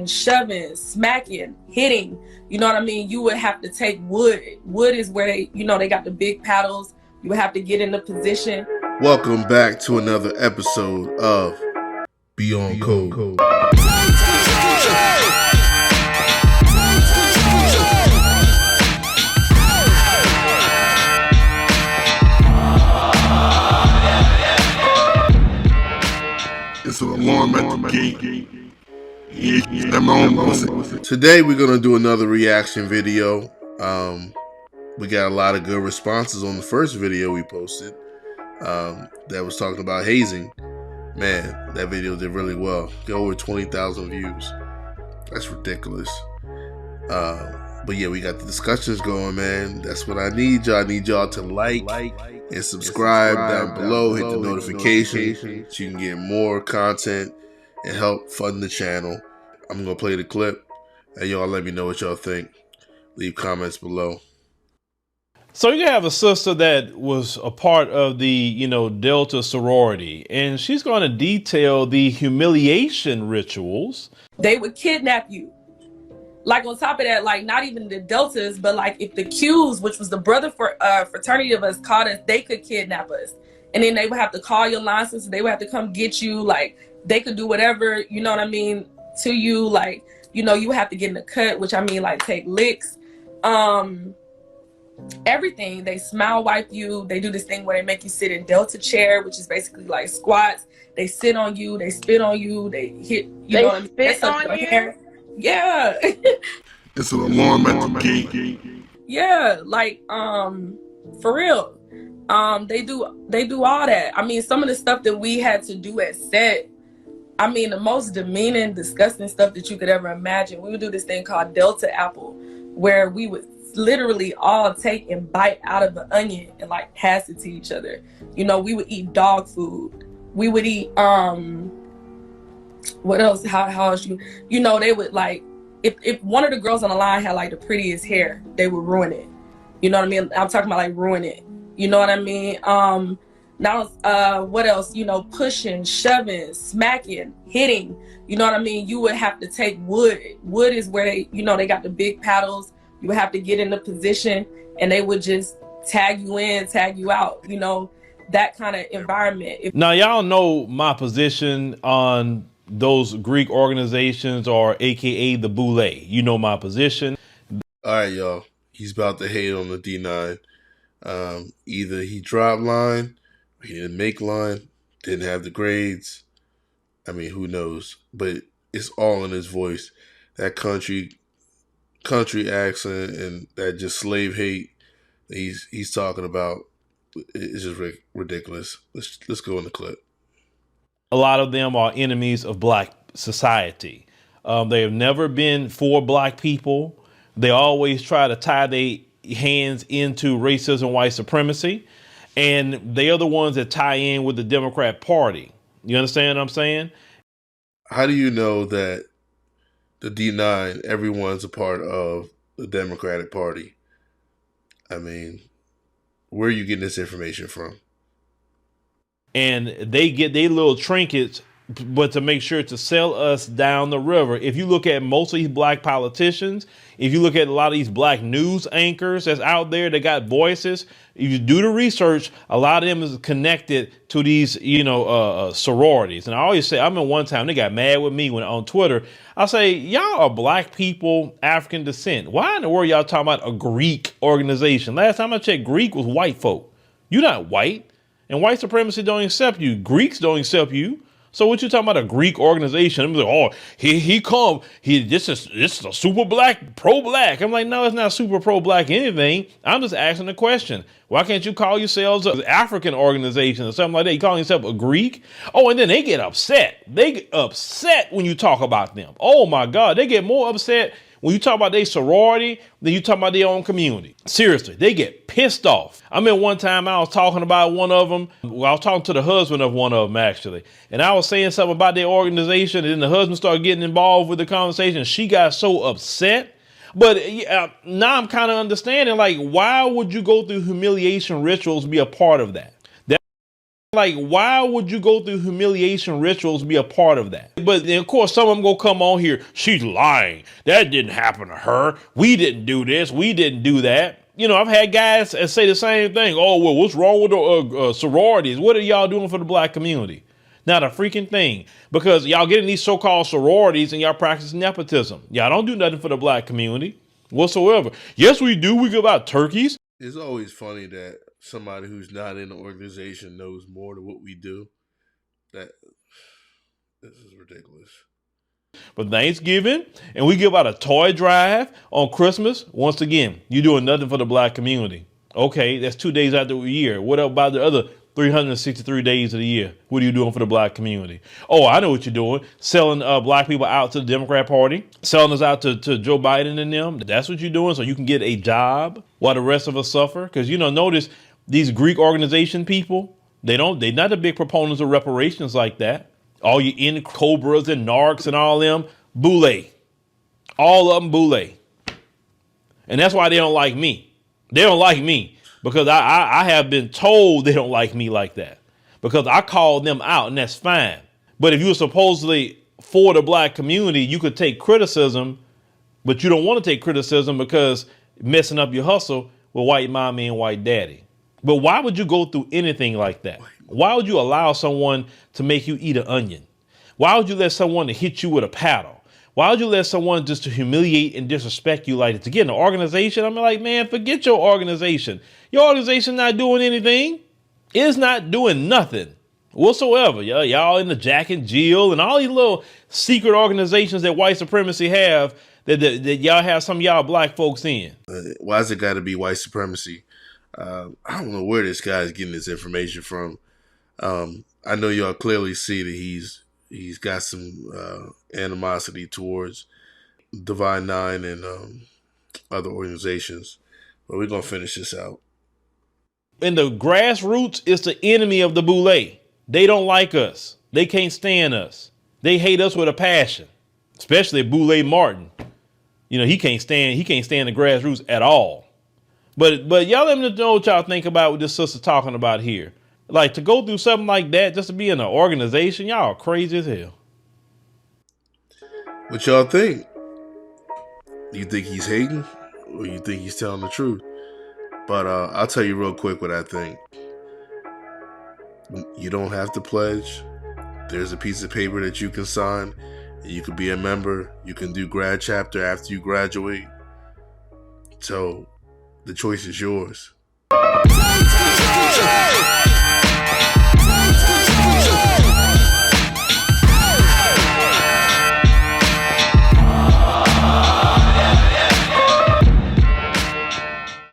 shoving, smacking, hitting, you know what I mean? You would have to take wood. Wood is where they, they got the big paddles. You would have to get in the position. Welcome back to another episode of Beyond Code. It's an alarm at the gate. Today we're gonna do another reaction video. We got a lot of good responses on the first video we posted that was talking about hazing. Man, that video did really well. Got over 20,000 views. That's ridiculous. But yeah, we got the discussions going, man. That's what I need y'all. I need y'all to like and subscribe down below. Hit the notification so you can get more content and help fund the channel. I'm gonna play the clip and y'all let me know what y'all think. Leave comments below. So you have a sister that was a part of the, Delta sorority, and she's going to detail the humiliation rituals. They would kidnap you. Like on top of that, like not even the Deltas, but like if the Qs, which was the brother for fraternity of us, caught us, they could kidnap us. And then they would have to call your license. They would have to come get you. Like they could do whatever, you know what I mean, to you. Like, you would have to get in the cut, which I mean like take licks. Everything. They smile wipe you. They do this thing where they make you sit in Delta chair, which is basically like squats. They sit on you. They spit on you. They hit. You know what I mean? Spit on you. Hair. Yeah. It's an alarm at the gate. Yeah, like for real. They do all that. I mean, some of the stuff that we had to do at set. I mean, the most demeaning, disgusting stuff that you could ever imagine. We would do this thing called Delta Apple, where we would literally all take and bite out of an onion and like pass it to each other. We would eat dog food. We would eat what else? How else they would like if one of the girls on the line had like the prettiest hair, they would ruin it. You know what I mean? I'm talking about like ruin it. You know what I mean? Now what else? Pushing, shoving, smacking, hitting. You know what I mean? You would have to take wood. Wood is where they, they got the big paddles. You would have to get in the position and they would just tag you in, tag you out, that kind of environment. Now, y'all know my position on those Greek organizations, or AKA the Boule. You know my position. All right, y'all. He's about to hate on the D9. Either he dropped line, or he didn't make line, didn't have the grades. I mean, who knows? But it's all in his voice. That country accent and that just slave hate that he's talking about is just ridiculous. Let's go in the clip. A lot of them are enemies of black society. They have never been for black people. They always try to tie their hands into racism, white supremacy, and they are the ones that tie in with the Democrat Party. You understand what I'm saying? How do you know that the D9, everyone's a part of the Democratic Party? I mean, where are you getting this information from? And they get their little trinkets, but to make sure to sell us down the river. If you look at most of these black politicians, if you look at a lot of these black news anchors that's out there that got voices, if you do the research, a lot of them is connected to these, sororities. And I always say, I remember one time they got mad with me when on Twitter. I say, y'all are black people, African descent. Why in the world y'all talking about a Greek organization? Last time I checked, Greek was white folk. You're not white. And white supremacy don't accept you. Greeks don't accept you. So what you talking about, a Greek organization? I'm like, oh, this is a super black, pro-black. I'm like, no, it's not super pro-black anything. I'm just asking the question. Why can't you call yourselves an African organization or something like that? You calling yourself a Greek? Oh, and then they get upset. They get upset when you talk about them. Oh my God, they get more upset when you talk about their sorority than you talk about their own community. Seriously, they get pissed off. I remember one time I was talking about one of them. Well, I was talking to the husband of one of them, actually. And I was saying something about their organization. And then the husband started getting involved with the conversation. She got so upset. But now I'm kind of understanding, like, why would you go through humiliation rituals and be a part of that? Like, why would you go through humiliation rituals to be a part of that? But then, of course, some of them gonna come on here. She's lying. That didn't happen to her. We didn't do this. We didn't do that. You know, I've had guys say the same thing. Oh, well, what's wrong with the sororities? What are y'all doing for the black community? Not a freaking thing. Because y'all get in these so-called sororities and y'all practice nepotism. Y'all don't do nothing for the black community whatsoever. Yes, we do. We give out turkeys. It's always funny that somebody who's not in the organization knows more than what we do. This is ridiculous. But Thanksgiving, and we give out a toy drive on Christmas. Once again, you're doing nothing for the black community. Okay, that's 2 days out of the year. What about the other 363 days of the year? What are you doing for the black community? Oh, I know what you're doing. Selling black people out to the Democrat Party. Selling us out to Joe Biden and them. That's what you're doing so you can get a job while the rest of us suffer. Because, you know, notice these Greek organization people, they're not the big proponents of reparations like that. All you in cobras and narcs and all them, boule. All of them boule. And that's why they don't like me. They don't like me because I have been told they don't like me like that because I called them out, and that's fine. But if you were supposedly for the black community, you could take criticism, but you don't want to take criticism because messing up your hustle with white mommy and white daddy. But why would you go through anything like that? Why would you allow someone to make you eat an onion? Why would you let someone to hit you with a paddle? Why would you let someone just to humiliate and disrespect you like that? To get an organization, I'm like, man, forget your organization. Your organization not doing anything. It's not doing nothing whatsoever. Y'all in the Jack and Jill and all these little secret organizations that white supremacy have that y'all have some of y'all black folks in. Why has it got to be white supremacy? I don't know where this guy is getting this information from. I know y'all clearly see that he's got some animosity towards Divine Nine and other organizations. But we're going to finish this out. And the grassroots is the enemy of the boule. They don't like us. They can't stand us. They hate us with a passion, especially Boule Martin. You know, he can't stand the grassroots at all. But y'all let me know what y'all think about what this sister talking about here. Like, to go through something like that just to be in an organization, y'all are crazy as hell. What y'all think? You think he's hating, or you think he's telling the truth? But I'll tell you real quick what I think. You don't have to pledge. There's a piece of paper that you can sign, and you can be a member. You can do grad chapter after you graduate. So the choice is yours.